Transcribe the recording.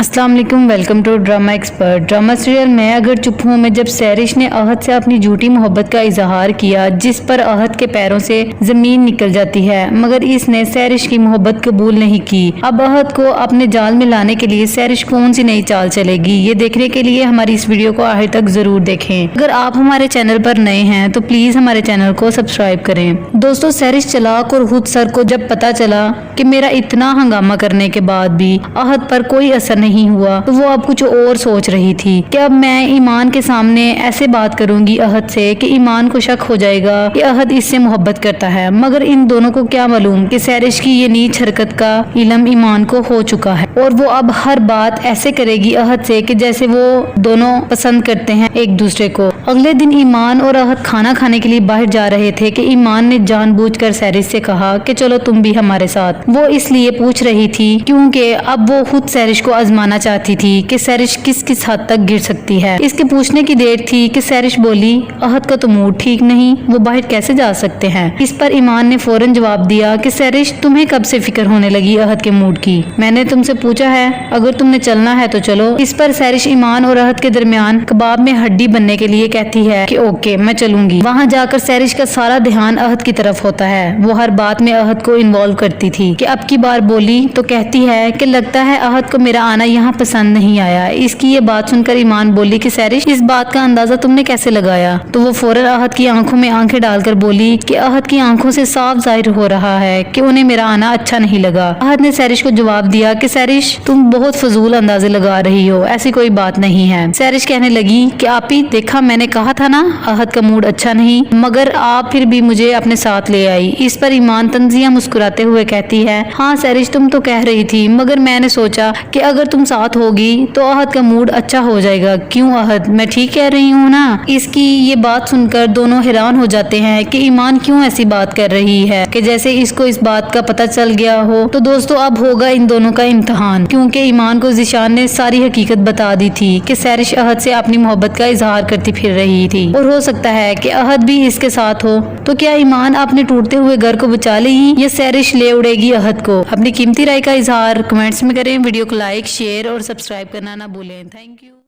अस्सलाम वालेकुम, welcome to drama expert. Drama serial मैं अगर चुप हूँ में जब सैरिश ने अहद से अपनी झूठी मोहब्बत का इजहार किया, जिस पर अहद के पैरों से जमीन निकल जाती है, मगर इसने सैरिश की मोहब्बत कबूल नहीं की। अब अहद को अपने जाल में लाने के लिए सैरिश कौन सी नई चाल चलेगी, ये देखने के लिए हमारी इस वीडियो को आखिर तक जरूर देखें। अगर आप हमारे चैनल पर नए हैं तो प्लीज हमारे चैनल को सब्सक्राइब करें। दोस्तों, सैरिश चलाक और खुद सर को जब पता चला कि मेरा इतना हंगामा करने के बाद भी अहद पर कोई असर नहीं हुआ, तो वो अब कुछ और सोच रही थी कि अब मैं ईमान के सामने ऐसे बात करूंगी अहद से कि ईमान को शक हो जाएगा कि अहद इससे मोहब्बत करता है। मगर इन दोनों को क्या मालूम कि सैरिश की ये नीच हरकत का इल्म ईमान को हो चुका है और वो अब हर बात ऐसे करेगी अहद से कि जैसे वो दोनं पसंद करते हैं एक दूसरे को। अगले दिन ईमान और अहद खाना खाने के लिए बाहर जा रहे थे कि ईमान ने जानबूझकर सैरिश से कहा कि चलो तुम भी हमारे साथ। वो इसलिए पूछ रही थी क्योंकि अब वो खुद सैरिश को आजमाना चाहती थी कि सैरिश किस किस हद तक गिर सकती है। इसके पूछने की देर थी कि सैरिश बोली, अहद का तो मूड ठीक नहीं, वो बाहर कैसे जा सकते हैं। इस पर ईमान ने फौरन जवाब दिया कि सैरिश, तुम्हें कब से फिक्र होने लगी अहद के मूड की? मैंने तुमसे पूछा है, अगर तुमने चलना है तो चलो। इस पर सैरिश ईमान और अहद के दरमियान कबाब में हड्डी बनने के लिए कहती है कि ओके, मैं चलूंगी। वहाँ जाकर सैरिश का सारा ध्यान अहद की तरफ होता है। वो हर बात में अहद को इन्वॉल्व करती थी कि अब की बार बोली तो कहती है कि लगता है अहद को मेरा आना यहाँ पसंद नहीं आया। इसकी ये बात सुनकर ईमान बोली कि सैरिश, इस बात का अंदाजा तुमने कैसे लगाया? तो वो फौरन अहद की आंखों में आंखें डालकर बोली कि अहद की आंखों से साफ जाहिर हो रहा है कि उन्हें मेरा आना अच्छा नहीं लगा। अहद ने सैरिश को जवाब दिया कि सैरिश, तुम बहुत फजूल अंदाजे लगा रही हो, ऐसी कोई बात नहीं है। सैरिश कहने लगी कि आपी, देखा मैंने कहा था ना अहद का मूड अच्छा नहीं, मगर आप फिर भी मुझे अपने साथ ले आई। इस पर ईमान तंजिया मुस्कुराते हुए कहती है, हाँ सैरिश, तुम तो कह रही थी, मगर मैंने सोचा कि अगर तुम साथ होगी तो अहद का मूड अच्छा हो जाएगा। क्यों अहद, मैं ठीक कह रही हूँ ना? इसकी ये बात सुनकर दोनों हैरान हो जाते हैं कि ईमान क्यों ऐसी बात कर रही है कि जैसे इसको इस बात का पता चल गया हो। तो दोस्तों, अब होगा इन दोनों का इम्तिहान, क्योंकि ईमान को ज़ीशान ने सारी हकीकत बता दी थी कि सैरिश अहद से अपनी मोहब्बत का इजहार करती फिर रही थी और हो सकता है कि अहद भी इसके साथ हो। तो क्या ईमान अपने टूटते हुए घर को बचा लेगी या सैरिश ले उड़ेगी अहद को? अपनी कीमती राय का इजहार कमेंट्स में करें। वीडियो को लाइक, शेयर और सब्सक्राइब करना ना भूलें। Thank you.